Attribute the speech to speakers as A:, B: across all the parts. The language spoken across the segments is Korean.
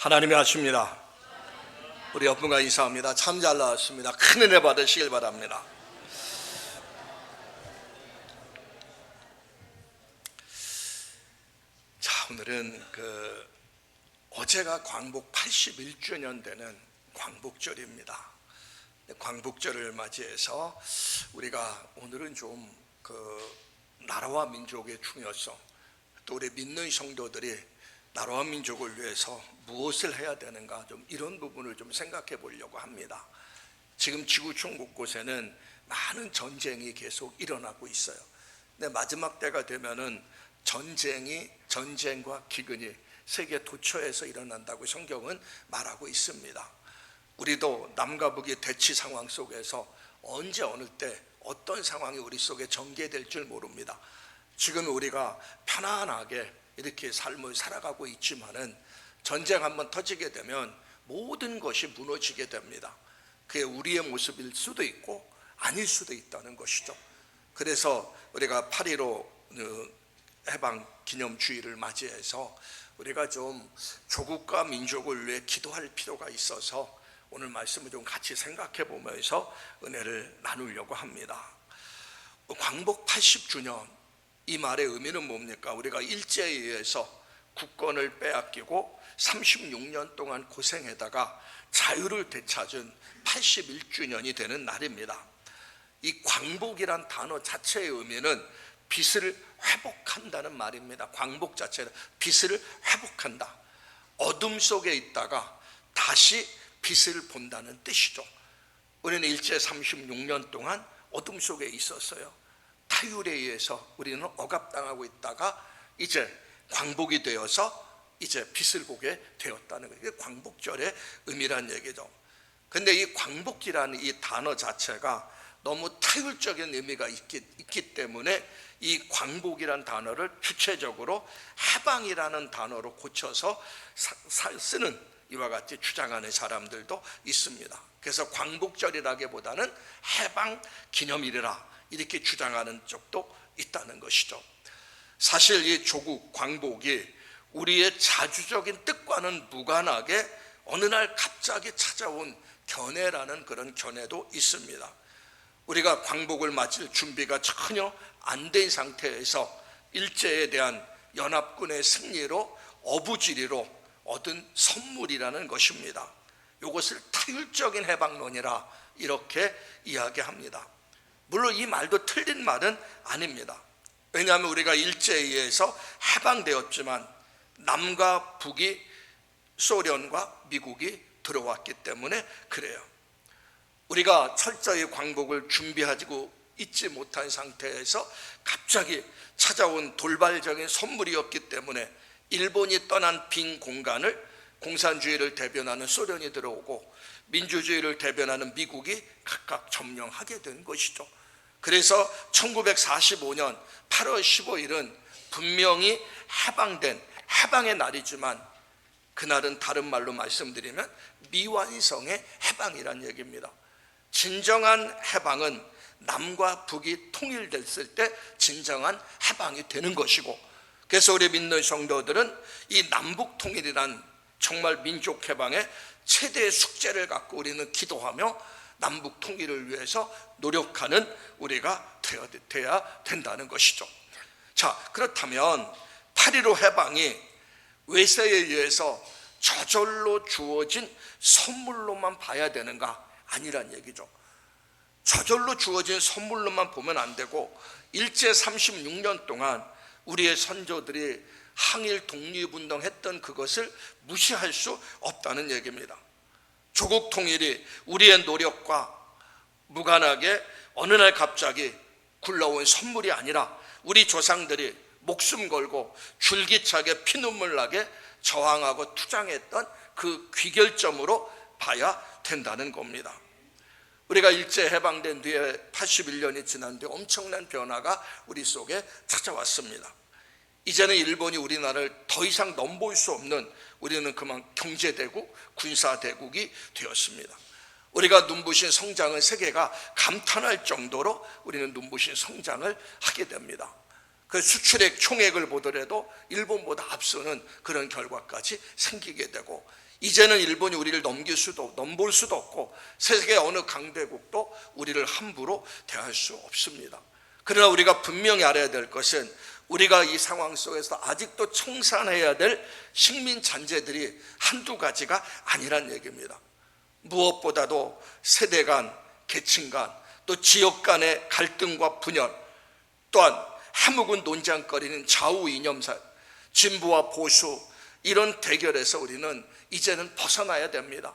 A: 하나님이 하십니다. 우리 옆분과 인사합니다. 참 잘 나왔습니다. 큰 은혜 받으시길 바랍니다. 자, 오늘은 어제가 광복 81주년 되는 광복절입니다. 광복절을 맞이해서 우리가 오늘은 좀 나라와 민족의 중요성, 또 우리 믿는 성도들이 나라와 민족을 위해서 무엇을 해야 되는가, 좀 이런 부분을 좀 생각해 보려고 합니다. 지금 지구촌 곳곳에는 많은 전쟁이 계속 일어나고 있어요. 근데 마지막 때가 되면은 전쟁과 기근이 세계 도처에서 일어난다고 성경은 말하고 있습니다. 우리도 남과 북의 대치 상황 속에서 언제 어느 때 어떤 상황이 우리 속에 전개될 줄 모릅니다. 지금 우리가 편안하게 이렇게 삶을 살아가고 있지만은 전쟁 한번 터지게 되면 모든 것이 무너지게 됩니다. 그게 우리의 모습일 수도 있고 아닐 수도 있다는 것이죠. 그래서 우리가 8.15 해방 기념주의를 맞이해서 우리가 좀 조국과 민족을 위해 기도할 필요가 있어서 오늘 말씀을 좀 같이 생각해 보면서 은혜를 나누려고 합니다. 광복 80주년, 이 말의 의미는 뭡니까? 우리가 일제에 의해서 국권을 빼앗기고 36년 동안 고생하다가 자유를 되찾은 81주년이 되는 날입니다. 이 광복이란 단어 자체의 의미는 빚을 회복한다는 말입니다. 광복 자체는 빚을 회복한다. 어둠 속에 있다가 다시 빛을 본다는 뜻이죠. 우리는 일제 36년 동안 어둠 속에 있었어요. 타율에 의해서 우리는 억압당하고 있다가 이제 광복이 되어서 이제 빛을 보게 되었다는 거예요. 이게 광복절의 의미란 얘기죠. 근데 이 광복이라는 이 단어 자체가 너무 타율적인 의미가 있기 때문에 이 광복이라는 단어를 주체적으로 해방이라는 단어로 고쳐서 쓰는 이와 같이 주장하는 사람들도 있습니다. 그래서 광복절이라기보다는 해방 기념일이라 이렇게 주장하는 쪽도 있다는 것이죠. 사실 이 조국 광복이 우리의 자주적인 뜻과는 무관하게 어느 날 갑자기 찾아온 견해라는 그런 견해도 있습니다. 우리가 광복을 맞을 준비가 전혀 안 된 상태에서 일제에 대한 연합군의 승리로 어부지리로 얻은 선물이라는 것입니다. 이것을 타율적인 해방론이라 이렇게 이야기합니다. 물론 이 말도 틀린 말은 아닙니다. 왜냐하면 우리가 일제에 의해서 해방되었지만 남과 북이, 소련과 미국이 들어왔기 때문에 그래요. 우리가 철저히 광복을 준비하고 있지 못한 상태에서 갑자기 찾아온 돌발적인 선물이었기 때문에 일본이 떠난 빈 공간을 공산주의를 대변하는 소련이 들어오고 민주주의를 대변하는 미국이 각각 점령하게 된 것이죠. 그래서 1945년 8월 15일은 분명히 해방의 날이지만 그날은 다른 말로 말씀드리면 미완성의 해방이란 얘기입니다. 진정한 해방은 남과 북이 통일됐을 때 진정한 해방이 되는 것이고, 그래서 우리 믿는 성도들은 이 남북 통일이란 정말 민족 해방의 최대의 숙제를 갖고 우리는 기도하며 남북 통일을 위해서 노력하는 우리가 되어야 된다는 것이죠. 자, 그렇다면 8.15 해방이 외세에 의해서 저절로 주어진 선물로만 봐야 되는가? 아니란 얘기죠. 저절로 주어진 선물로만 보면 안 되고 일제 36년 동안 우리의 선조들이 항일 독립운동했던 그것을 무시할 수 없다는 얘기입니다. 조국 통일이 우리의 노력과 무관하게 어느 날 갑자기 굴러온 선물이 아니라 우리 조상들이 목숨 걸고 줄기차게 피눈물 나게 저항하고 투쟁했던 그 귀결점으로 봐야 된다는 겁니다. 우리가 일제 해방된 뒤에 81년이 지난 뒤에 엄청난 변화가 우리 속에 찾아왔습니다. 이제는 일본이 우리나라를 더 이상 넘볼 수 없는, 우리는 그만 경제대국, 군사대국이 되었습니다. 우리가 눈부신 성장을 세계가 감탄할 정도로 우리는 눈부신 성장을 하게 됩니다. 그 수출액 총액을 보더라도 일본보다 앞서는 그런 결과까지 생기게 되고, 이제는 일본이 우리를 넘볼 수도 없고 세계 어느 강대국도 우리를 함부로 대할 수 없습니다. 그러나 우리가 분명히 알아야 될 것은 우리가 이 상황 속에서 아직도 청산해야 될 식민 잔재들이 한두 가지가 아니란 얘기입니다. 무엇보다도 세대 간, 계층 간, 또 지역 간의 갈등과 분열, 또한 해묵은 논쟁거리는 좌우 이념사, 진보와 보수, 이런 대결에서 우리는 이제는 벗어나야 됩니다.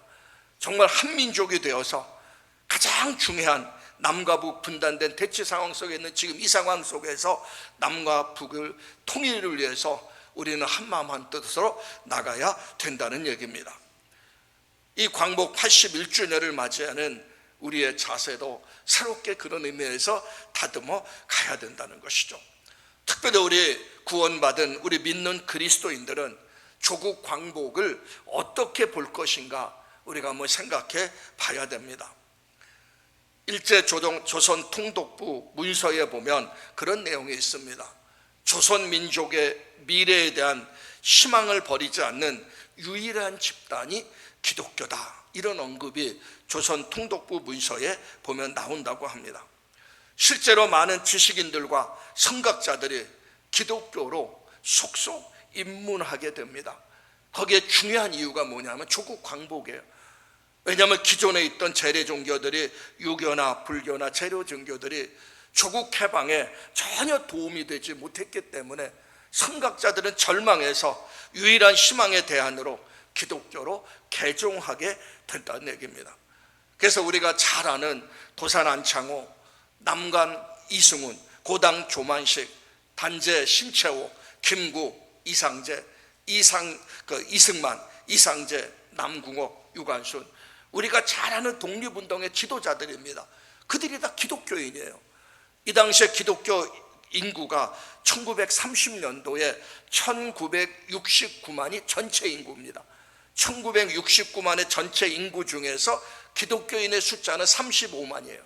A: 정말 한민족이 되어서 가장 중요한 남과 북 분단된 대치 상황 속에 있는 지금 이 상황 속에서 남과 북을 통일을 위해서 우리는 한마음 한뜻으로 나가야 된다는 얘기입니다. 이 광복 81주년을 맞이하는 우리의 자세도 새롭게 그런 의미에서 다듬어 가야 된다는 것이죠. 특별히 우리 구원받은 우리 믿는 그리스도인들은 조국 광복을 어떻게 볼 것인가 우리가 한번 생각해 봐야 됩니다. 일제조선 통독부 문서에 보면 그런 내용이 있습니다. 조선 민족의 미래에 대한 희망을 버리지 않는 유일한 집단이 기독교다, 이런 언급이 조선 통독부 문서에 보면 나온다고 합니다. 실제로 많은 지식인들과 선각자들이 기독교로 속속 입문하게 됩니다. 거기에 중요한 이유가 뭐냐면 조국 광복이에요. 왜냐하면 기존에 있던 재래 종교들이, 유교나 불교나 재래 종교들이 조국 해방에 전혀 도움이 되지 못했기 때문에 선각자들은 절망해서 유일한 희망의 대안으로 기독교로 개종하게 된다는 얘기입니다. 그래서 우리가 잘 아는 도산 안창호, 남간 이승훈, 고당 조만식, 단재 신채호, 김구, 이상재, 이승만, 이상재, 남궁옥, 유관순, 우리가 잘 아는 독립운동의 지도자들입니다. 그들이 다 기독교인이에요. 이 당시에 기독교 인구가 1930년도에 1969만이 전체 인구입니다. 1969만의 전체 인구 중에서 기독교인의 숫자는 35만이에요.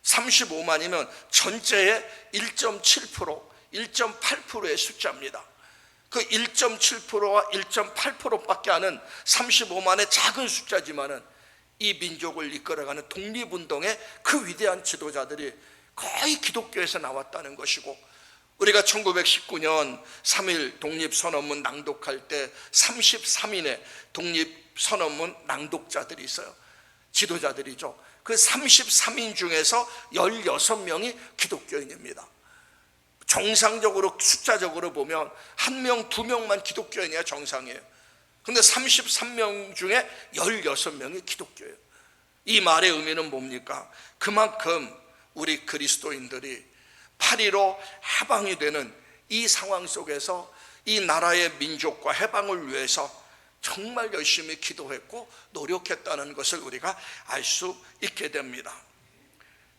A: 35만이면 전체의 1.7%, 1.8%의 숫자입니다. 그 1.7%와 1.8%밖에 안 하는 35만의 작은 숫자지만은 이 민족을 이끌어가는 독립운동의 그 위대한 지도자들이 거의 기독교에서 나왔다는 것이고, 우리가 1919년 3일 독립선언문 낭독할 때 33인의 독립선언문 낭독자들이 있어요. 지도자들이죠. 그 33인 중에서 16명이 기독교인입니다. 정상적으로 숫자적으로 보면 1명, 2명만 기독교인이야 정상이에요. 근데 33명 중에 16명이 기독교예요. 이 말의 의미는 뭡니까? 그만큼 우리 그리스도인들이 8.15 해방이 되는 이 상황 속에서 이 나라의 민족과 해방을 위해서 정말 열심히 기도했고 노력했다는 것을 우리가 알 수 있게 됩니다.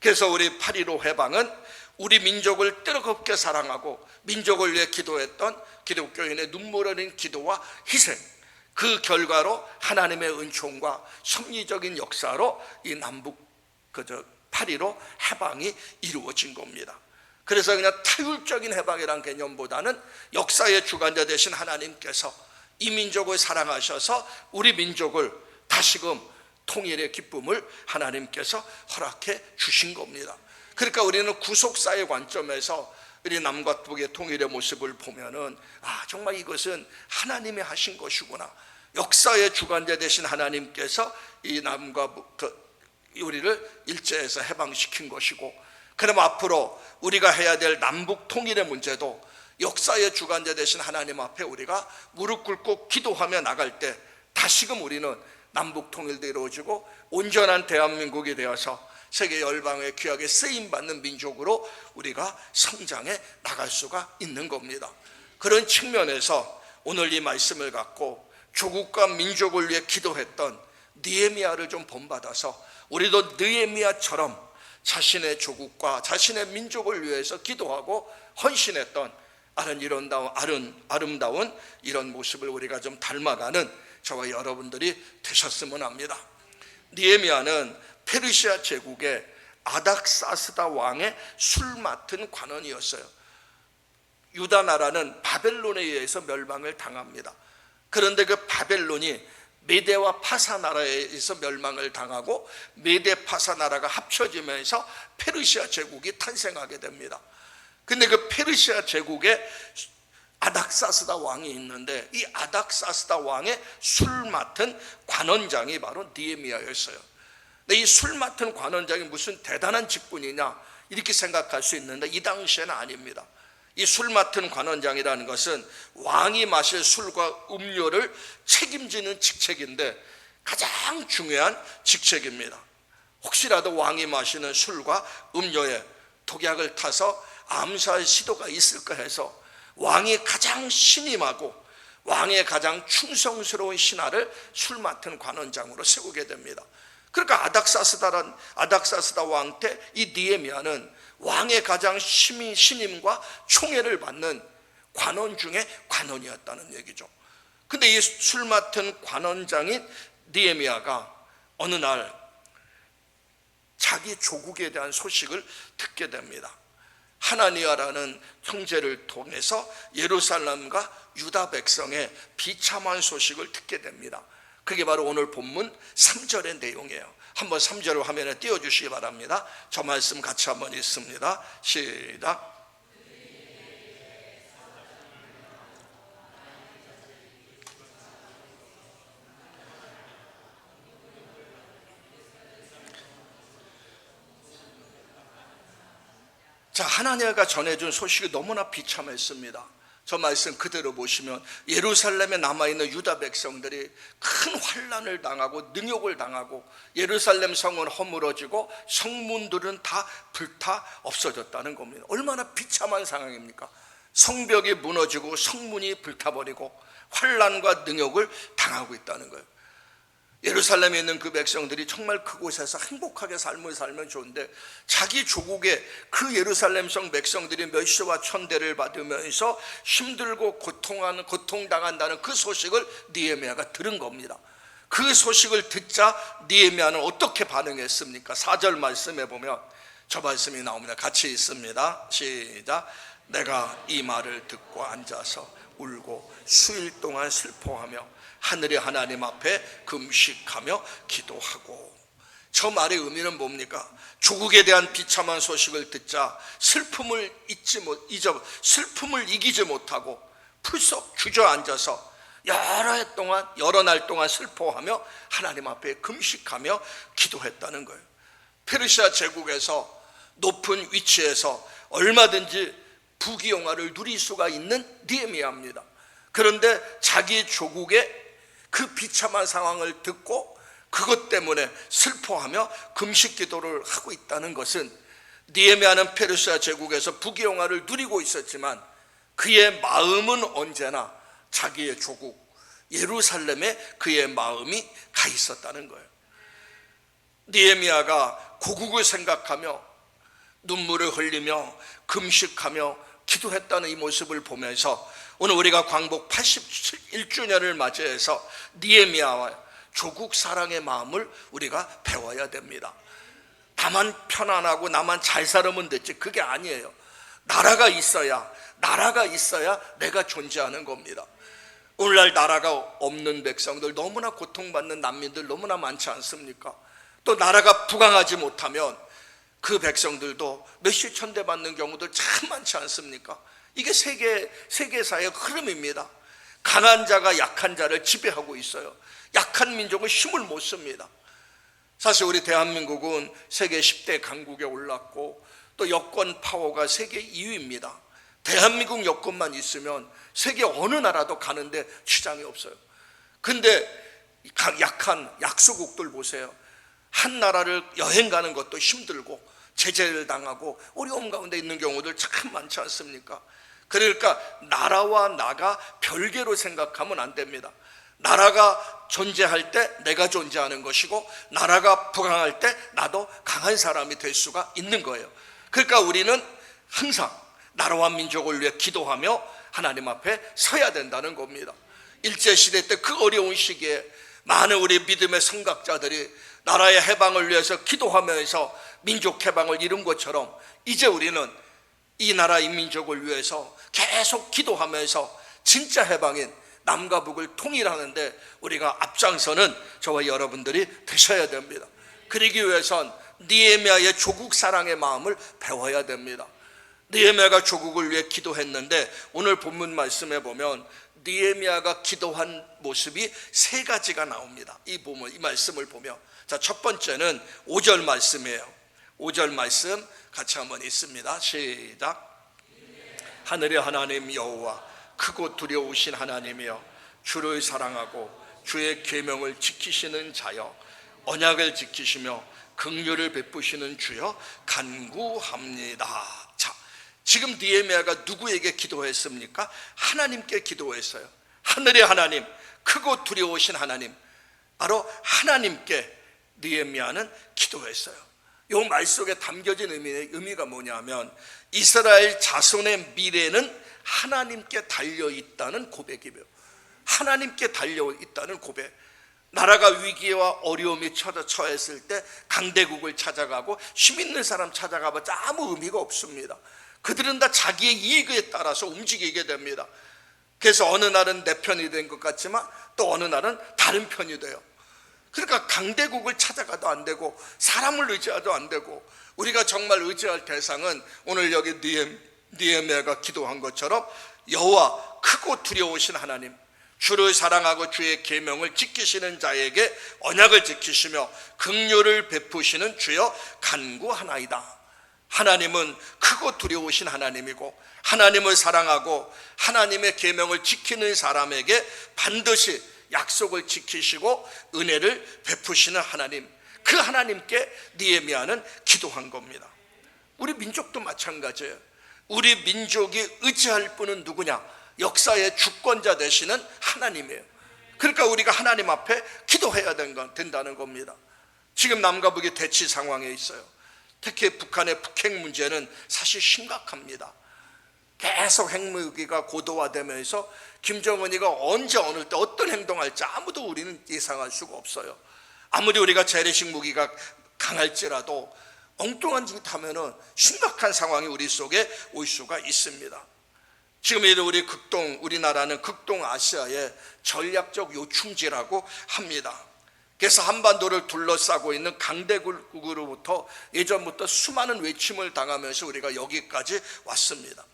A: 그래서 우리 8.15 해방은 우리 민족을 뜨겁게 사랑하고 민족을 위해 기도했던 기독교인의 눈물 어린 기도와 희생, 그 결과로 하나님의 은총과 섭리적인 역사로 이 남북 8.15 해방이 이루어진 겁니다. 그래서 그냥 타율적인 해방이라는 개념보다는 역사의 주관자 되신 하나님께서 이 민족을 사랑하셔서 우리 민족을 다시금 통일의 기쁨을 하나님께서 허락해 주신 겁니다. 그러니까 우리는 구속사의 관점에서 우리 남과 북의 통일의 모습을 보면은 정말 이것은 하나님이 하신 것이구나. 역사의 주관자 되신 하나님께서 이 남과 북, 우리를 일제에서 해방시킨 것이고, 그럼 앞으로 우리가 해야 될 남북 통일의 문제도 역사의 주관자 되신 하나님 앞에 우리가 무릎 꿇고 기도하며 나갈 때 다시금 우리는 남북 통일도 이루어지고 온전한 대한민국이 되어서 세계 열방에 귀하게 쓰임받는 민족으로 우리가 성장해 나갈 수가 있는 겁니다. 그런 측면에서 오늘 이 말씀을 갖고 조국과 민족을 위해 기도했던 느헤미야를 좀 본받아서 우리도 느헤미야처럼 자신의 조국과 자신의 민족을 위해서 기도하고 헌신했던 아름다운 이런 모습을 우리가 좀 닮아가는 저와 여러분들이 되셨으면 합니다. 느헤미야는 페르시아 제국의 아닥사스다 왕의 술 맡은 관원이었어요. 유다 나라는 바벨론에 의해서 멸망을 당합니다. 그런데 그 바벨론이 메대와 파사 나라에서 멸망을 당하고 메대 파사 나라가 합쳐지면서 페르시아 제국이 탄생하게 됩니다. 근데 그 페르시아 제국에 아닥사스다 왕이 있는데, 이 아닥사스다 왕의 술 맡은 관원장이 바로 느헤미야였어요. 근데 이 술 맡은 관원장이 무슨 대단한 직분이냐 이렇게 생각할 수 있는데, 이 당시에는 아닙니다. 이 술 맡은 관원장이라는 것은 왕이 마실 술과 음료를 책임지는 직책인데 가장 중요한 직책입니다. 혹시라도 왕이 마시는 술과 음료에 독약을 타서 암살 시도가 있을까 해서 왕이 가장 신임하고 왕의 가장 충성스러운 신하를 술 맡은 관원장으로 세우게 됩니다. 그러니까 아닥사스다 왕 때 이 느헤미야는 왕의 가장 신임과 총애를 받는 관원 중에 관원이었다는 얘기죠. 근데 이 술 맡은 관원장인 느헤미야가 어느 날 자기 조국에 대한 소식을 듣게 됩니다. 하나니아라는 형제를 통해서 예루살렘과 유다 백성의 비참한 소식을 듣게 됩니다. 그게 바로 오늘 본문 3절의 내용이에요. 한번 3절을 화면에 띄워주시기 바랍니다. 저 말씀 같이 한번 읽습니다. 시작. 자, 하나니아가 전해준 소식이 너무나 비참했습니다. 저 말씀 그대로 보시면 예루살렘에 남아있는 유다 백성들이 큰 환난을 당하고 능욕을 당하고 예루살렘 성은 허물어지고 성문들은 다 불타 없어졌다는 겁니다. 얼마나 비참한 상황입니까? 성벽이 무너지고 성문이 불타버리고 환난과 능욕을 당하고 있다는 거예요. 예루살렘에 있는 그 백성들이 정말 그곳에서 행복하게 삶을 살면 좋은데, 자기 조국의 그 예루살렘 성 백성들이 멸시와 천대를 받으면서 힘들고 고통당한다는 그 소식을 느헤미야가 들은 겁니다. 그 소식을 듣자 느헤미야는 어떻게 반응했습니까? 4절 말씀에 보면 저 말씀이 나옵니다. 같이 있습니다. 시작. 내가 이 말을 듣고 앉아서 울고 수일 동안 슬퍼하며 하늘의 하나님 앞에 금식하며 기도하고. 저 말의 의미는 뭡니까? 조국에 대한 비참한 소식을 듣자 슬픔을 이기지 못하고 풀썩 주저앉아서 여러 날 동안 슬퍼하며 하나님 앞에 금식하며 기도했다는 거예요. 페르시아 제국에서 높은 위치에서 얼마든지 부귀영화를 누릴 수가 있는 느헤미야입니다. 그런데 자기 조국의 그 비참한 상황을 듣고 그것 때문에 슬퍼하며 금식 기도를 하고 있다는 것은, 느헤미야는 페르시아 제국에서 부귀영화를 누리고 있었지만 그의 마음은 언제나 자기의 조국 예루살렘에 그의 마음이 가 있었다는 거예요. 느헤미야가 고국을 생각하며 눈물을 흘리며 금식하며 기도했다는 이 모습을 보면서 오늘 우리가 광복 81주년을 맞이해서 느헤미야와 조국 사랑의 마음을 우리가 배워야 됩니다. 나만 편안하고 나만 잘 살면 됐지, 그게 아니에요. 나라가 있어야 내가 존재하는 겁니다. 오늘날 나라가 없는 백성들, 너무나 고통받는 난민들 너무나 많지 않습니까? 또 나라가 부강하지 못하면 그 백성들도 몇십 천대 받는 경우들 참 많지 않습니까? 이게 세계사의 흐름입니다. 강한 자가 약한 자를 지배하고 있어요. 약한 민족은 힘을 못 씁니다. 사실 우리 대한민국은 세계 10대 강국에 올랐고 또 여권 파워가 세계 2위입니다. 대한민국 여권만 있으면 세계 어느 나라도 가는데 지장이 없어요. 근데 약한 약소국들 보세요. 한 나라를 여행 가는 것도 힘들고 제재를 당하고 어려움 가운데 있는 경우들 참 많지 않습니까? 그러니까 나라와 나가 별개로 생각하면 안 됩니다. 나라가 존재할 때 내가 존재하는 것이고, 나라가 부강할 때 나도 강한 사람이 될 수가 있는 거예요. 그러니까 우리는 항상 나라와 민족을 위해 기도하며 하나님 앞에 서야 된다는 겁니다. 일제시대 때 그 어려운 시기에 많은 우리 믿음의 선각자들이 나라의 해방을 위해서 기도하면서 민족 해방을 이룬 것처럼, 이제 우리는 이 나라 이 민족을 위해서 계속 기도하면서 진짜 해방인 남과 북을 통일하는데 우리가 앞장서는 저와 여러분들이 되셔야 됩니다. 그러기 위해선 느헤미야의 조국 사랑의 마음을 배워야 됩니다. 느헤미야가 조국을 위해 기도했는데 오늘 본문 말씀에 보면 느헤미야가 기도한 모습이 세 가지가 나옵니다. 이 말씀을 보면, 자, 첫 번째는 5절 말씀이에요. 5절 말씀 같이 한번 읽습니다. 시작. 하늘의 하나님 여호와, 크고 두려우신 하나님이여, 주를 사랑하고 주의 계명을 지키시는 자여, 언약을 지키시며 긍휼을 베푸시는 주여 간구합니다. 자, 지금 느헤미야가 누구에게 기도했습니까? 하나님께 기도했어요. 하늘의 하나님, 크고 두려우신 하나님, 바로 하나님께 느헤미야는 기도했어요. 이 말 속에 담겨진 의미가 뭐냐면 이스라엘 자손의 미래는 하나님께 달려있다는 고백이며, 하나님께 달려있다는 고백. 나라가 위기와 어려움이 처했을 때 강대국을 찾아가고 힘 있는 사람 찾아가봤자 아무 의미가 없습니다. 그들은 다 자기의 이익에 따라서 움직이게 됩니다. 그래서 어느 날은 내 편이 된 것 같지만 또 어느 날은 다른 편이 돼요. 그러니까 강대국을 찾아가도 안 되고 사람을 의지해도 안 되고, 우리가 정말 의지할 대상은 오늘 여기 느헤미야가 기도한 것처럼 여호와, 크고 두려우신 하나님, 주를 사랑하고 주의 계명을 지키시는 자에게 언약을 지키시며 긍휼을 베푸시는 주여 간구하나이다. 하나님은 크고 두려우신 하나님이고, 하나님을 사랑하고 하나님의 계명을 지키는 사람에게 반드시 약속을 지키시고 은혜를 베푸시는 하나님, 그 하나님께 느헤미야는 기도한 겁니다. 우리 민족도 마찬가지예요. 우리 민족이 의지할 분은 누구냐? 역사의 주권자 되시는 하나님이에요. 그러니까 우리가 하나님 앞에 기도해야 된다는 겁니다. 지금 남과 북이 대치 상황에 있어요. 특히 북한의 북핵 문제는 사실 심각합니다. 계속 핵무기가 고도화되면서 김정은이가 언제 어느 때 어떤 행동할지 아무도 우리는 예상할 수가 없어요. 아무리 우리가 재래식 무기가 강할지라도 엉뚱한 짓 하면은 심각한 상황이 우리 속에 올 수가 있습니다. 지금 우리나라는 극동아시아의 전략적 요충지라고 합니다. 그래서 한반도를 둘러싸고 있는 강대국으로부터 예전부터 수많은 외침을 당하면서 우리가 여기까지 왔습니다.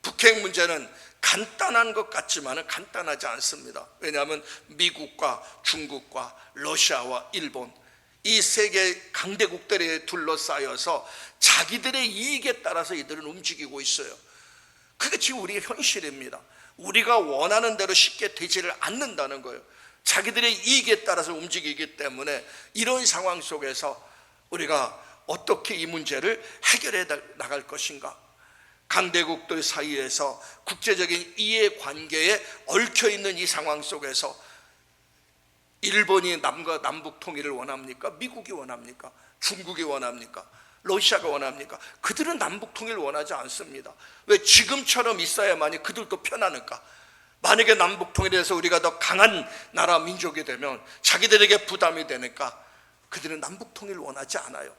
A: 북핵 문제는 간단한 것 같지만 간단하지 않습니다. 왜냐하면 미국과 중국과 러시아와 일본, 이 세계 강대국들에 둘러싸여서 자기들의 이익에 따라서 이들은 움직이고 있어요. 그게 지금 우리의 현실입니다. 우리가 원하는 대로 쉽게 되지를 않는다는 거예요. 자기들의 이익에 따라서 움직이기 때문에 이런 상황 속에서 우리가 어떻게 이 문제를 해결해 나갈 것인가? 강대국들 사이에서 국제적인 이해관계에 얽혀있는 이 상황 속에서 일본이 남북 통일을 원합니까? 미국이 원합니까? 중국이 원합니까? 러시아가 원합니까? 그들은 남북 통일을 원하지 않습니다. 왜 지금처럼 있어야만이 그들도 편하니까. 만약에 남북 통일에서 우리가 더 강한 나라 민족이 되면 자기들에게 부담이 되니까 그들은 남북 통일을 원하지 않아요.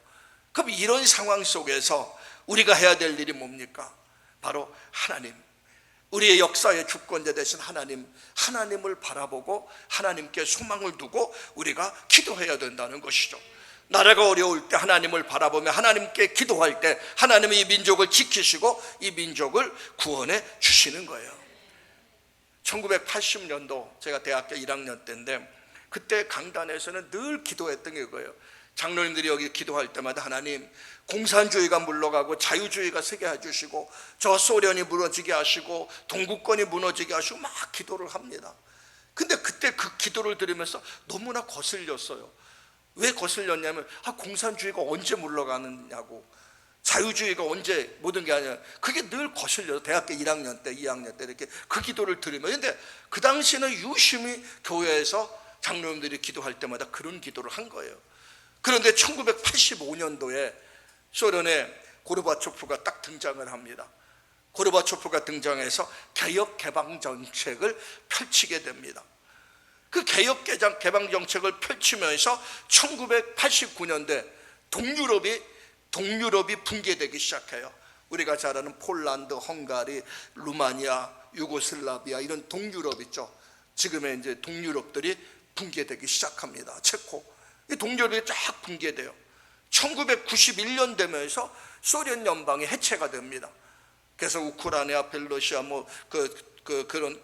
A: 그럼 이런 상황 속에서 우리가 해야 될 일이 뭡니까? 바로 하나님, 우리의 역사의 주권자 되신 하나님을 바라보고 하나님께 소망을 두고 우리가 기도해야 된다는 것이죠. 나라가 어려울 때 하나님을 바라보며 하나님께 기도할 때 하나님이 이 민족을 지키시고 이 민족을 구원해 주시는 거예요. 1980년도 제가 대학교 1학년 때인데 그때 강단에서는 늘 기도했던 게 이거예요. 장로님들이 여기 기도할 때마다 하나님, 공산주의가 물러가고 자유주의가 서게 해주시고 저 소련이 무너지게 하시고 동구권이 무너지게 하시고 막 기도를 합니다. 근데 그때 그 기도를 들으면서 너무나 거슬렸어요. 왜 거슬렸냐면 공산주의가 언제 물러가느냐고, 자유주의가 언제 모든 게 아니라 그게 늘 거슬려서 대학교 1학년 때 2학년 때 이렇게 그 기도를 들으면, 근데 그 당시에는 유심히 교회에서 장로님들이 기도할 때마다 그런 기도를 한 거예요. 그런데 1985년도에 소련의 고르바초프가 딱 등장을 합니다. 고르바초프가 등장해서 개혁 개방 정책을 펼치게 됩니다. 그 개혁 개방 정책을 펼치면서 1989년대 동유럽이 붕괴되기 시작해요. 우리가 잘 아는 폴란드, 헝가리, 루마니아, 유고슬라비아 이런 동유럽 있죠. 지금의 이제 동유럽들이 붕괴되기 시작합니다. 체코 이 동유럽이 쫙 붕괴돼요. 1991년 되면서 소련 연방이 해체가 됩니다. 그래서 우크라이나, 벨로시아 그런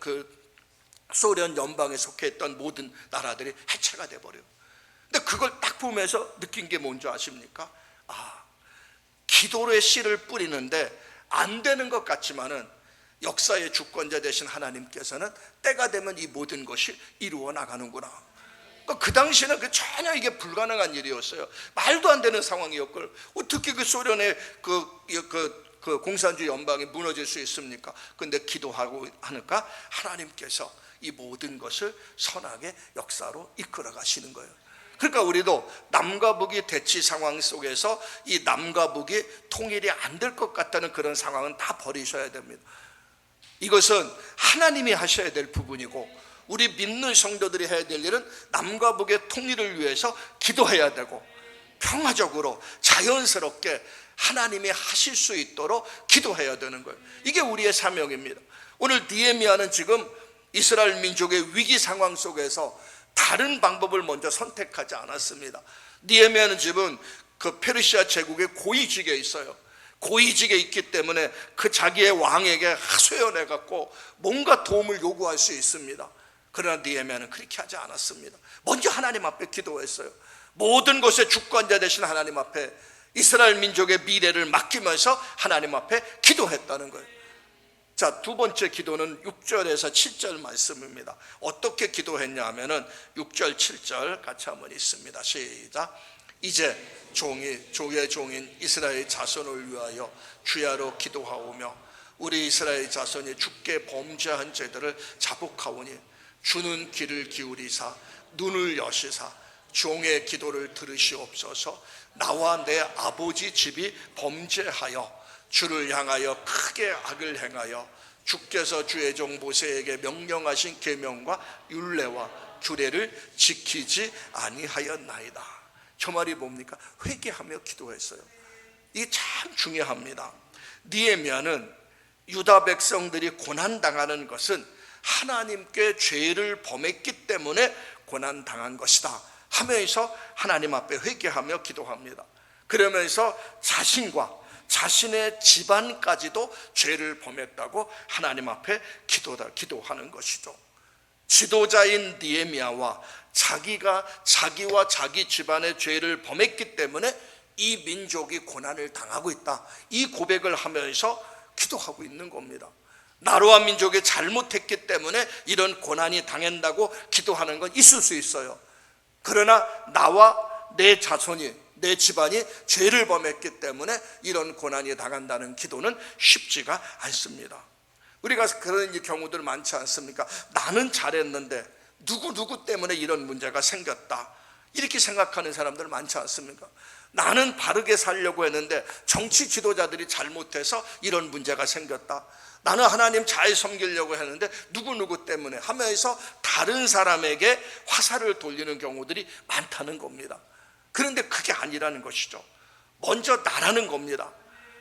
A: 소련 연방에 속해있던 모든 나라들이 해체가 돼버려요. 근데 그걸 딱 보면서 느낀 게 뭔지 아십니까? 기도의 씨를 뿌리는데 안 되는 것 같지만은 역사의 주권자 되신 하나님께서는 때가 되면 이 모든 것이 이루어 나가는구나. 그 당시에는 전혀 이게 불가능한 일이었어요. 말도 안 되는 상황이었걸. 어떻게 그 소련의 그 공산주의 연방이 무너질 수 있습니까? 근데 기도하고 하니까 하나님께서 이 모든 것을 선하게 역사로 이끌어 가시는 거예요. 그러니까 우리도 남과 북이 대치 상황 속에서 이 남과 북이 통일이 안 될 것 같다는 그런 상황은 다 버리셔야 됩니다. 이것은 하나님이 하셔야 될 부분이고, 우리 믿는 성도들이 해야 될 일은 남과 북의 통일을 위해서 기도해야 되고, 평화적으로 자연스럽게 하나님이 하실 수 있도록 기도해야 되는 거예요. 이게 우리의 사명입니다. 오늘 느헤미야는 지금 이스라엘 민족의 위기 상황 속에서 다른 방법을 먼저 선택하지 않았습니다. 느헤미야는 지금 그 페르시아 제국의 고위직에 있어요. 고위직에 있기 때문에 그 자기의 왕에게 하소연해 갖고 뭔가 도움을 요구할 수 있습니다. 그러나 느헤미야는 그렇게 하지 않았습니다. 먼저 하나님 앞에 기도했어요. 모든 것의 주권자 되신 하나님 앞에 이스라엘 민족의 미래를 맡기면서 하나님 앞에 기도했다는 거예요. 자, 두 번째 기도는 6절에서 7절 말씀입니다. 어떻게 기도했냐 하면은 6절 7절 같이 한번 읽습니다. 시작. 이제 주의 종인 이스라엘 자손을 위하여 주야로 기도하오며 우리 이스라엘 자손이 주께 범죄한 죄들을 자복하오니 주는 귀를 기울이사 눈을 여시사 종의 기도를 들으시옵소서. 나와 내 아버지 집이 범죄하여 주를 향하여 크게 악을 행하여 주께서 주의 종 모세에게 명령하신 계명과 율례와 규례를 지키지 아니하였나이다. 저 말이 뭡니까? 회개하며 기도했어요. 이게 참 중요합니다. 느헤미야는 유다 백성들이 고난당하는 것은 하나님께 죄를 범했기 때문에 고난당한 것이다 하면서 하나님 앞에 회개하며 기도합니다. 그러면서 자신과 자신의 집안까지도 죄를 범했다고 하나님 앞에 기도하는 것이죠. 지도자인 느헤미야와 자기와 자기 집안의 죄를 범했기 때문에 이 민족이 고난을 당하고 있다, 이 고백을 하면서 기도하고 있는 겁니다. 나라와 민족이 잘못했기 때문에 이런 고난이 당한다고 기도하는 건 있을 수 있어요. 그러나 나와 내 자손이, 내 집안이 죄를 범했기 때문에 이런 고난이 당한다는 기도는 쉽지가 않습니다. 우리가 그런 경우들 많지 않습니까? 나는 잘했는데 누구 때문에 이런 문제가 생겼다, 이렇게 생각하는 사람들 많지 않습니까? 나는 바르게 살려고 했는데 정치 지도자들이 잘못해서 이런 문제가 생겼다. 나는 하나님 잘 섬기려고 했는데 누구 때문에 하면서 다른 사람에게 화살을 돌리는 경우들이 많다는 겁니다. 그런데 그게 아니라는 것이죠. 먼저 나라는 겁니다.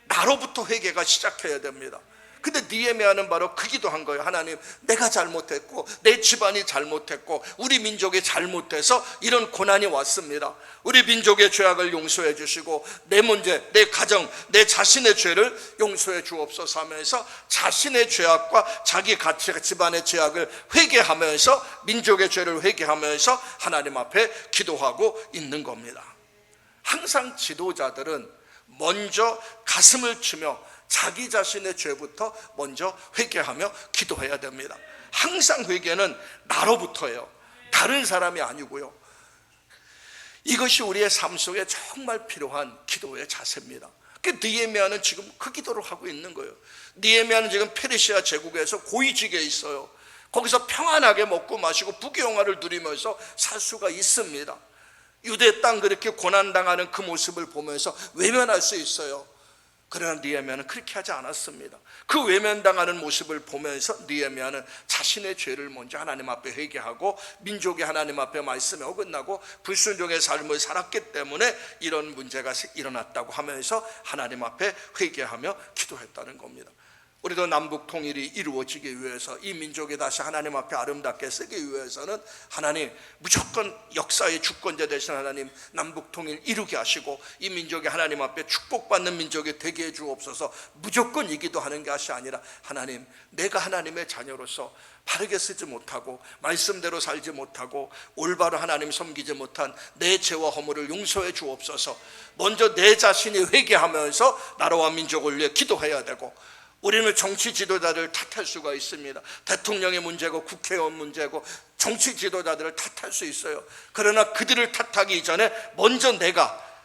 A: 나로부터 회개가 시작해야 됩니다. 근데 느헤미야는 바로 그 기도한 거예요. 하나님, 내가 잘못했고 내 집안이 잘못했고 우리 민족이 잘못해서 이런 고난이 왔습니다. 우리 민족의 죄악을 용서해 주시고 내 문제, 내 가정, 내 자신의 죄를 용서해 주옵소서 하면서 자신의 죄악과 자기 집안의 죄악을 회개하면서, 민족의 죄를 회개하면서 하나님 앞에 기도하고 있는 겁니다. 항상 지도자들은 먼저 가슴을 치며 자기 자신의 죄부터 먼저 회개하며 기도해야 됩니다. 항상 회개는 나로부터예요. 다른 사람이 아니고요. 이것이 우리의 삶 속에 정말 필요한 기도의 자세입니다. 느헤미야는 지금 그 기도를 하고 있는 거예요. 느헤미야는 지금 페르시아 제국에서 고위직에 있어요. 거기서 평안하게 먹고 마시고 부귀영화를 누리면서 살 수가 있습니다. 유대 땅 그렇게 고난당하는 그 모습을 보면서 외면할 수 있어요. 그러나 느헤미야는 그렇게 하지 않았습니다. 그 외면당하는 모습을 보면서 느헤미야는 자신의 죄를 먼저 하나님 앞에 회개하고 민족이 하나님 앞에 말씀에 어긋나고 불순종의 삶을 살았기 때문에 이런 문제가 일어났다고 하면서 하나님 앞에 회개하며 기도했다는 겁니다. 우리도 남북 통일이 이루어지기 위해서, 이 민족이 다시 하나님 앞에 아름답게 쓰기 위해서는 하나님 무조건 역사의 주권자 되신 하나님 남북 통일 이루게 하시고, 이 민족이 하나님 앞에 축복받는 민족이 되게 해 주옵소서. 무조건 이기도 하는 것이 아니라, 하나님 내가 하나님의 자녀로서 바르게 쓰지 못하고 말씀대로 살지 못하고 올바로 하나님 섬기지 못한 내 죄와 허물을 용서해 주옵소서. 먼저 내 자신이 회개하면서 나라와 민족을 위해 기도해야 되고, 우리는 정치 지도자들을 탓할 수가 있습니다. 대통령의 문제고 국회의원 문제고 정치 지도자들을 탓할 수 있어요. 그러나 그들을 탓하기 전에 먼저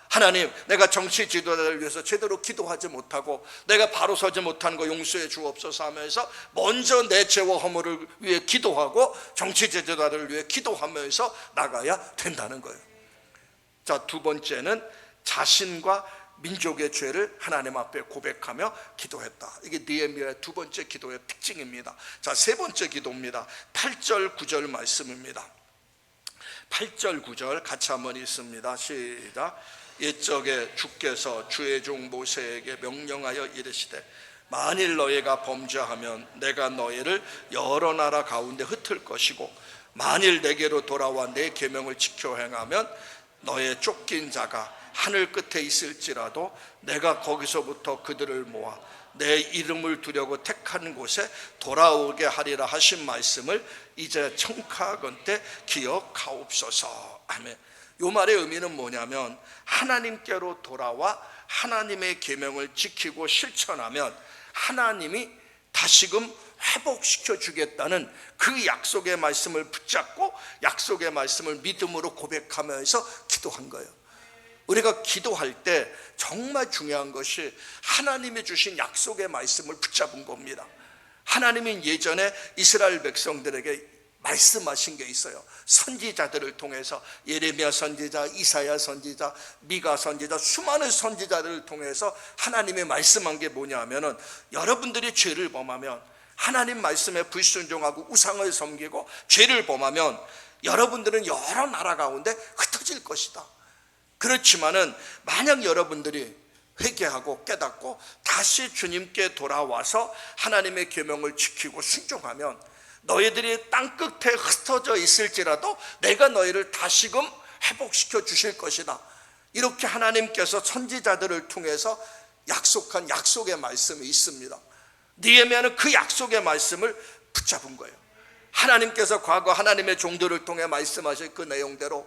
A: 하나님 내가 정치 지도자를 위해서 제대로 기도하지 못하고 내가 바로 서지 못한 거 용서해 주옵소서 하면서 먼저 내 죄와 허물을 위해 기도하고 정치 지도자들을 위해 기도하면서 나가야 된다는 거예요. 자, 두 번째는 자신과 민족의 죄를 하나님 앞에 고백하며 기도했다. 이게 느헤미야의 두 번째 기도의 특징입니다. 자, 세 번째 기도입니다. 8절 9절 말씀입니다. 8절 9절 같이 한번 읽습니다. 시작. 옛적에 주께서 주의 종 모세에게 명령하여 이르시되 만일 너희가 범죄하면 내가 너희를 여러 나라 가운데 흩을 것이고 만일 내게로 돌아와 내 계명을 지켜 행하면 너의 쫓긴 자가 하늘 끝에 있을지라도 내가 거기서부터 그들을 모아 내 이름을 두려고 택한 곳에 돌아오게 하리라 하신 말씀을 이제 청카건대 기억하옵소서. 아멘. 이 말의 의미는 뭐냐면, 하나님께로 돌아와 하나님의 계명을 지키고 실천하면 하나님이 다시금 회복시켜 주겠다는 그 약속의 말씀을 붙잡고 약속의 말씀을 믿음으로 고백하면서 기도한 거예요. 우리가 기도할 때 정말 중요한 것이 하나님이 주신 약속의 말씀을 붙잡은 겁니다. 하나님이 예전에 이스라엘 백성들에게 말씀하신 게 있어요. 선지자들을 통해서 예레미야 선지자, 이사야 선지자, 미가 선지자, 수많은 선지자들을 통해서 하나님이 말씀한 게 뭐냐면은, 여러분들이 죄를 범하면, 하나님 말씀에 불순종하고 우상을 섬기고 죄를 범하면 여러분들은 여러 나라 가운데 흩어질 것이다. 그렇지만은 만약 여러분들이 회개하고 깨닫고 다시 주님께 돌아와서 하나님의 계명을 지키고 순종하면 너희들이 땅끝에 흩어져 있을지라도 내가 너희를 다시금 회복시켜 주실 것이다. 이렇게 하나님께서 선지자들을 통해서 약속한 약속의 말씀이 있습니다. 느헤미야는 그 약속의 말씀을 붙잡은 거예요. 하나님께서 과거 하나님의 종들을 통해 말씀하신 그 내용대로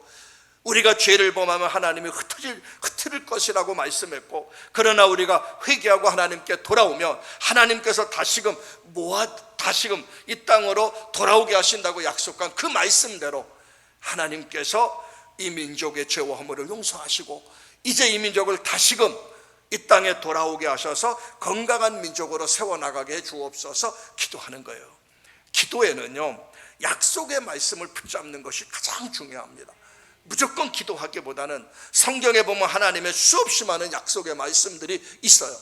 A: 우리가 죄를 범하면 하나님이 흩을 것이라고 말씀했고, 그러나 우리가 회개하고 하나님께 돌아오면 하나님께서 다시금 이 땅으로 돌아오게 하신다고 약속한 그 말씀대로 하나님께서 이 민족의 죄와 허물을 용서하시고 이제 이 민족을 다시금 이 땅에 돌아오게 하셔서 건강한 민족으로 세워나가게 해 주옵소서 기도하는 거예요. 기도에는요, 약속의 말씀을 붙잡는 것이 가장 중요합니다. 무조건 기도하기보다는 성경에 보면 하나님의 수없이 많은 약속의 말씀들이 있어요.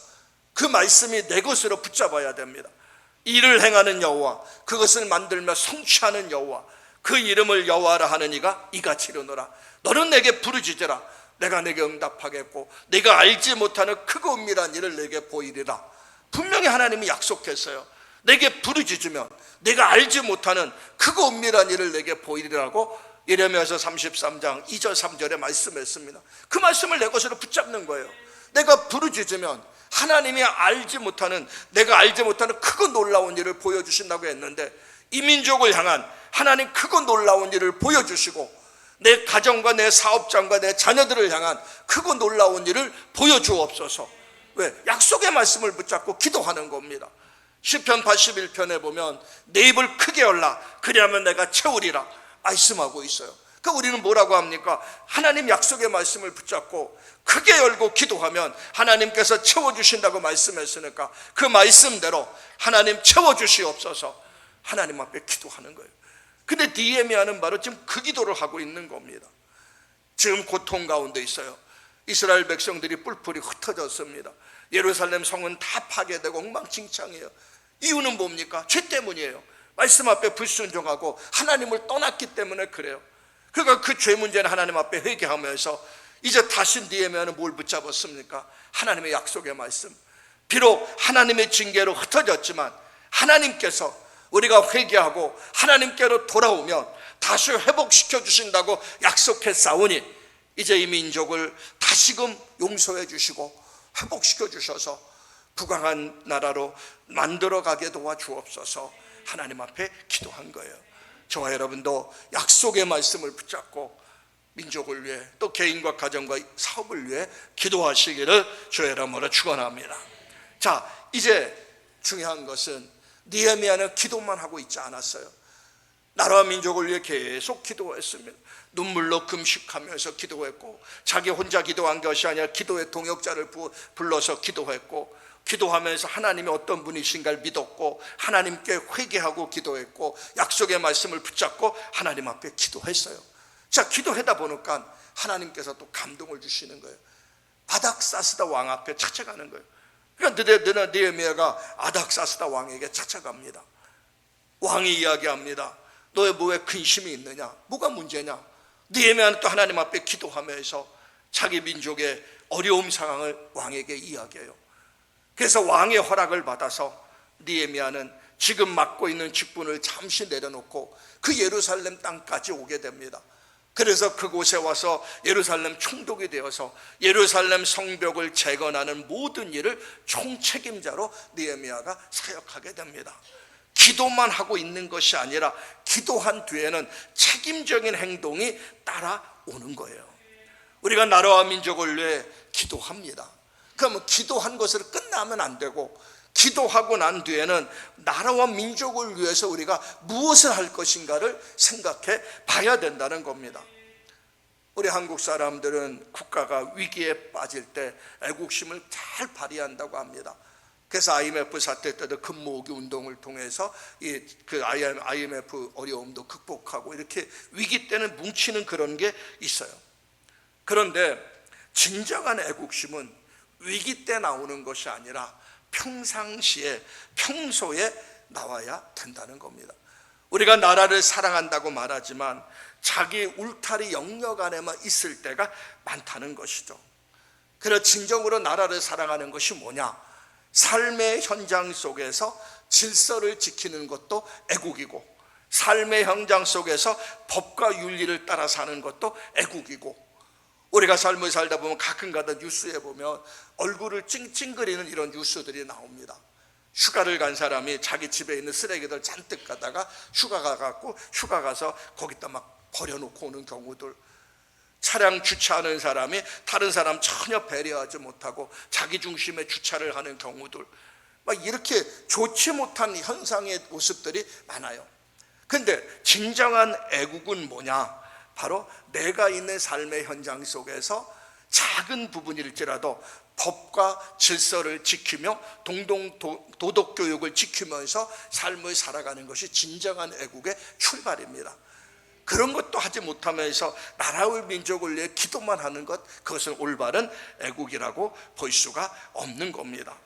A: 그 말씀이 내 것으로 붙잡아야 됩니다. 이를 행하는 여호와, 그것을 만들며 성취하는 여호와, 그 이름을 여호와라 하는 이가 이같이 이르노라. 너는 내게 부르짖으라. 내가 내게 응답하겠고 네가 알지 못하는 크고 은밀한 일을 내게 보이리라. 분명히 하나님이 약속했어요. 내게 부르짖으면 내가 알지 못하는 크고 은밀한 일을 내게 보이리라고 예레미야서 33장 2절 3절에 말씀했습니다. 그 말씀을 내 것으로 붙잡는 거예요. 내가 부르짖으면 하나님이 내가 알지 못하는 크고 놀라운 일을 보여주신다고 했는데, 이 민족을 향한 하나님 크고 놀라운 일을 보여주시고 내 가정과 내 사업장과 내 자녀들을 향한 크고 놀라운 일을 보여주옵소서. 왜? 약속의 말씀을 붙잡고 기도하는 겁니다. 시편 81편에 보면 내 입을 크게 열라 그리하면 내가 채우리라 말씀하고 있어요. 그러니까 우리는 뭐라고 합니까? 하나님 약속의 말씀을 붙잡고 크게 열고 기도하면 하나님께서 채워주신다고 말씀했으니까 그 말씀대로 하나님 채워주시옵소서 하나님 앞에 기도하는 거예요. 근데 느헤미야는 바로 지금 그 기도를 하고 있는 겁니다. 지금 고통 가운데 있어요. 이스라엘 백성들이 뿔뿔이 흩어졌습니다. 예루살렘 성은 다 파괴되고 엉망진창이에요. 이유는 뭡니까? 죄 때문이에요. 말씀 앞에 불순종하고 하나님을 떠났기 때문에 그래요. 그러니까 그 죄 문제는 하나님 앞에 회개하면서 이제 다시 느헤미야는 뭘 붙잡았습니까? 하나님의 약속의 말씀. 비록 하나님의 징계로 흩어졌지만 하나님께서 우리가 회개하고 하나님께로 돌아오면 다시 회복시켜 주신다고 약속했사오니 이제 이 민족을 다시금 용서해 주시고 회복시켜 주셔서 부강한 나라로 만들어가게 도와주옵소서 하나님 앞에 기도한 거예요. 저와 여러분도 약속의 말씀을 붙잡고 민족을 위해 또 개인과 가정과 사업을 위해 기도하시기를 주의 이름으로 축원합니다. 자, 이제 중요한 것은 느헤미야는 기도만 하고 있지 않았어요. 나라와 민족을 위해 계속 기도했습니다. 눈물로 금식하면서 기도했고, 자기 혼자 기도한 것이 아니라 기도의 동역자를 불러서 기도했고, 기도하면서 하나님이 어떤 분이신가를 믿었고, 하나님께 회개하고 기도했고, 약속의 말씀을 붙잡고 하나님 앞에 기도했어요. 자, 기도하다 보니까 하나님께서 또 감동을 주시는 거예요. 아닥사스다 왕 앞에 찾아가는 거예요. 그러니까 느헤미야가 아닥사스다 왕에게 찾아갑니다. 왕이 이야기합니다. 너의 뭐에 근심이 있느냐? 뭐가 문제냐? 느헤미야는 또 하나님 앞에 기도하면서 자기 민족의 어려움 상황을 왕에게 이야기해요. 그래서 왕의 허락을 받아서 느헤미야는 지금 맡고 있는 직분을 잠시 내려놓고 그 예루살렘 땅까지 오게 됩니다. 그래서 그곳에 와서 예루살렘 총독이 되어서 예루살렘 성벽을 재건하는 모든 일을 총책임자로 느헤미야가 사역하게 됩니다. 기도만 하고 있는 것이 아니라 기도한 뒤에는 책임적인 행동이 따라오는 거예요. 우리가 나라와 민족을 위해 기도합니다. 그러면 기도한 것으로 끝나면 안 되고, 기도하고 난 뒤에는 나라와 민족을 위해서 우리가 무엇을 할 것인가를 생각해 봐야 된다는 겁니다. 우리 한국 사람들은 국가가 위기에 빠질 때 애국심을 잘 발휘한다고 합니다. 그래서 IMF 사태 때도 금모으기 운동을 통해서 그 IMF 어려움도 극복하고 이렇게 위기 때는 뭉치는 그런 게 있어요. 그런데 진정한 애국심은 위기 때 나오는 것이 아니라 평상시에, 평소에 나와야 된다는 겁니다. 우리가 나라를 사랑한다고 말하지만 자기 울타리 영역 안에만 있을 때가 많다는 것이죠. 그래서 진정으로 나라를 사랑하는 것이 뭐냐? 삶의 현장 속에서 질서를 지키는 것도 애국이고, 삶의 현장 속에서 법과 윤리를 따라 사는 것도 애국이고, 우리가 삶을 살다 보면 가끔가다 뉴스에 보면 얼굴을 찡찡거리는 이런 뉴스들이 나옵니다. 휴가를 간 사람이 자기 집에 있는 쓰레기들 잔뜩 가다가 휴가 가서 거기다 막 버려놓고 오는 경우들, 차량 주차하는 사람이 다른 사람 전혀 배려하지 못하고 자기 중심의 주차를 하는 경우들, 막 이렇게 좋지 못한 현상의 모습들이 많아요. 근데 진정한 애국은 뭐냐? 바로 내가 있는 삶의 현장 속에서 작은 부분일지라도 법과 질서를 지키며 도덕교육을 지키면서 삶을 살아가는 것이 진정한 애국의 출발입니다. 그런 것도 하지 못하면서 나라의 민족을 위해 기도만 하는 것, 그것은 올바른 애국이라고 볼 수가 없는 겁니다.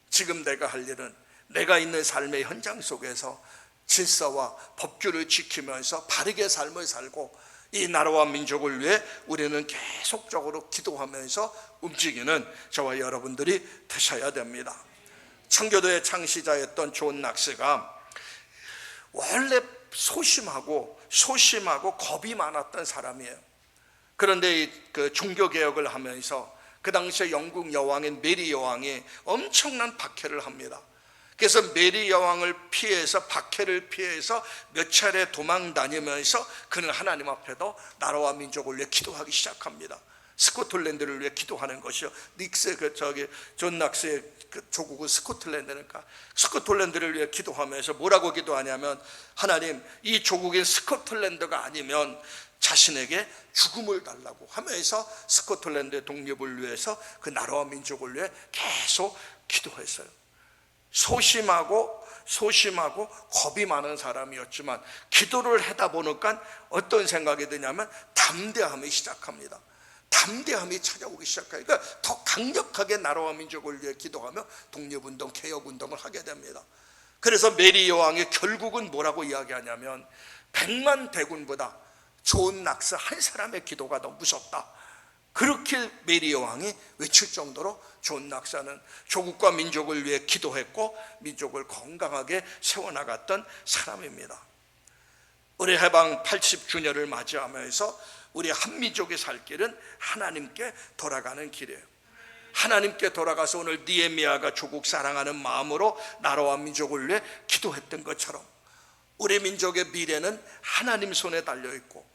A: 지금 내가 할 일은 내가 있는 삶의 현장 속에서 질서와 법규를 지키면서 바르게 삶을 살고, 이 나라와 민족을 위해 우리는 계속적으로 기도하면서 움직이는 저와 여러분들이 되셔야 됩니다. 청교도의 창시자였던 존 낙스가 원래 소심하고 겁이 많았던 사람이에요. 그런데 그 종교개혁을 하면서 그 당시에 영국 여왕인 메리 여왕이 엄청난 박해를 합니다. 그래서 메리 여왕을 피해서, 박해를 피해서 몇 차례 도망 다니면서 그는 하나님 앞에도 나라와 민족을 위해 기도하기 시작합니다. 스코틀랜드를 위해 기도하는 것이요. 존 낙스의 조국은 스코틀랜드니까 스코틀랜드를 위해 기도하면서 뭐라고 기도하냐면, 하나님, 이 조국인 스코틀랜드가 아니면 자신에게 죽음을 달라고 하면서 스코틀랜드의 독립을 위해서 그 나라와 민족을 위해 계속 기도했어요. 소심하고 겁이 많은 사람이었지만 기도를 하다 보니까 어떤 생각이 드냐면 담대함이 시작합니다. 담대함이 찾아오기 시작해요. 그러니까 더 강력하게 나라와 민족을 위해 기도하며 독립운동, 개혁운동을 하게 됩니다. 그래서 메리 여왕이 결국은 뭐라고 이야기하냐면, 100만 대군보다 존 낙스 한 사람의 기도가 더 무섭다. 그렇게 메리 여왕이 외칠 정도로 존 낙사는 조국과 민족을 위해 기도했고 민족을 건강하게 세워나갔던 사람입니다. 올해 해방 80주년을 맞이하면서 우리 한민족이 살 길은 하나님께 돌아가는 길이에요. 하나님께 돌아가서 오늘 느헤미야가 조국 사랑하는 마음으로 나라와 민족을 위해 기도했던 것처럼 우리 민족의 미래는 하나님 손에 달려있고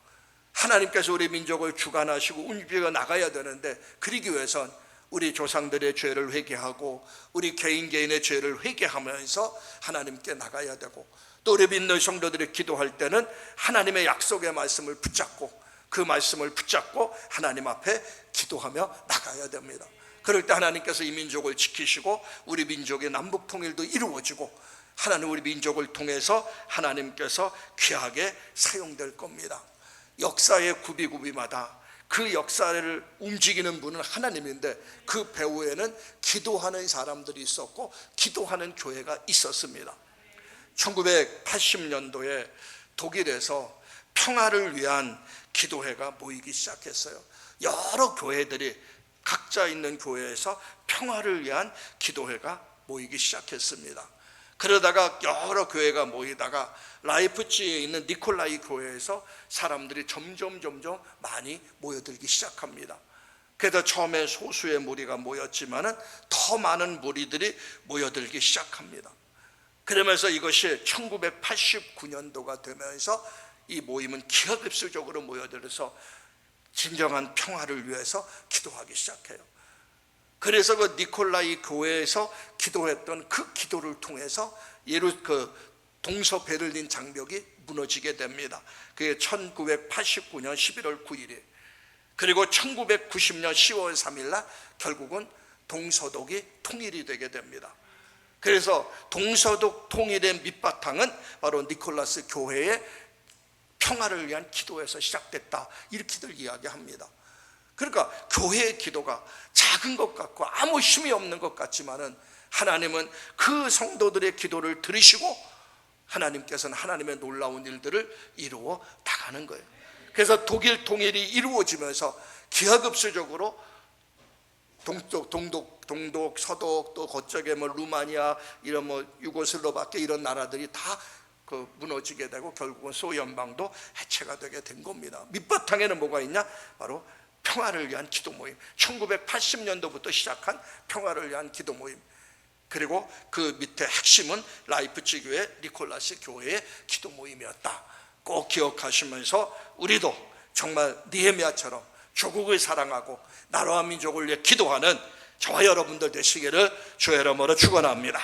A: 하나님께서 우리 민족을 주관하시고 움직여 나가야 되는데, 그러기 위해선 우리 조상들의 죄를 회개하고 우리 개인의 죄를 회개하면서 하나님께 나가야 되고, 또 우리 믿는 성도들이 기도할 때는 하나님의 약속의 말씀을 붙잡고 그 말씀을 붙잡고 하나님 앞에 기도하며 나가야 됩니다. 그럴 때 하나님께서 이 민족을 지키시고 우리 민족의 남북 통일도 이루어지고 하나님 우리 민족을 통해서 하나님께서 귀하게 사용될 겁니다. 역사의 구비구비마다 그 역사를 움직이는 분은 하나님인데 그 배후에는 기도하는 사람들이 있었고 기도하는 교회가 있었습니다. 1980년도에 독일에서 평화를 위한 기도회가 모이기 시작했어요. 여러 교회들이 각자 있는 교회에서 평화를 위한 기도회가 모이기 시작했습니다. 그러다가 여러 교회가 모이다가 라이프치히에 있는 니콜라이 교회에서 사람들이 점점 많이 모여들기 시작합니다. 그래서 처음에 소수의 무리가 모였지만은 더 많은 무리들이 모여들기 시작합니다. 그러면서 이것이 1989년도가 되면서 이 모임은 기하급수적으로 모여들어서 진정한 평화를 위해서 기도하기 시작해요. 그래서 그 니콜라이 교회에서 기도했던 그 기도를 통해서 그 동서 베를린 장벽이 무너지게 됩니다. 그게 1989년 11월 9일에 그리고 1990년 10월 3일 날 결국은 동서독이 통일이 되게 됩니다. 그래서 동서독 통일의 밑바탕은 바로 니콜라스 교회의 평화를 위한 기도에서 시작됐다, 이렇게들 이야기합니다. 그러니까 교회의 기도가 작은 것 같고 아무 힘이 없는 것 같지만은 하나님은 그 성도들의 기도를 들으시고 하나님께서는 하나님의 놀라운 일들을 이루어 나가는 거예요. 그래서 독일 통일이 이루어지면서 기하급수적으로 동독, 서독, 또 그쪽에 루마니아, 이런 유고슬로바키아 이런 나라들이 다 무너지게 되고 결국은 소연방도 해체가 되게 된 겁니다. 밑바탕에는 뭐가 있냐? 바로 평화를 위한 기도 모임, 1980년도부터 시작한 평화를 위한 기도 모임, 그리고 그 밑에 핵심은 라이프치히 교회 니콜라스 교회의 기도 모임이었다. 꼭 기억하시면서 우리도 정말 느헤미야처럼 조국을 사랑하고 나라와 민족을 위해 기도하는 저와 여러분들 되시기를 주의 이름으로 축원합니다.